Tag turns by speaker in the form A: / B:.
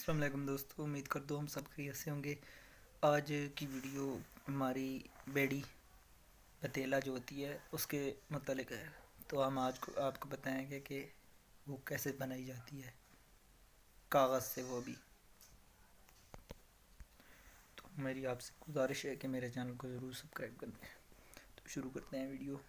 A: अस्सलाम वालेकुम दोस्तों, उम्मीद कर दो हम सब खैरियत से होंगे। आज की वीडियो हमारी बेड़ी पतीला जो होती है उसके मतलब है। तो हम आज को आपको बताएंगे कि वो कैसे बनाई जाती है, कागज़ से, वो भी। तो मेरी आपसे गुजारिश है कि मेरे चैनल को ज़रूर सब्सक्राइब कर दें। तो शुरू करते हैं वीडियो।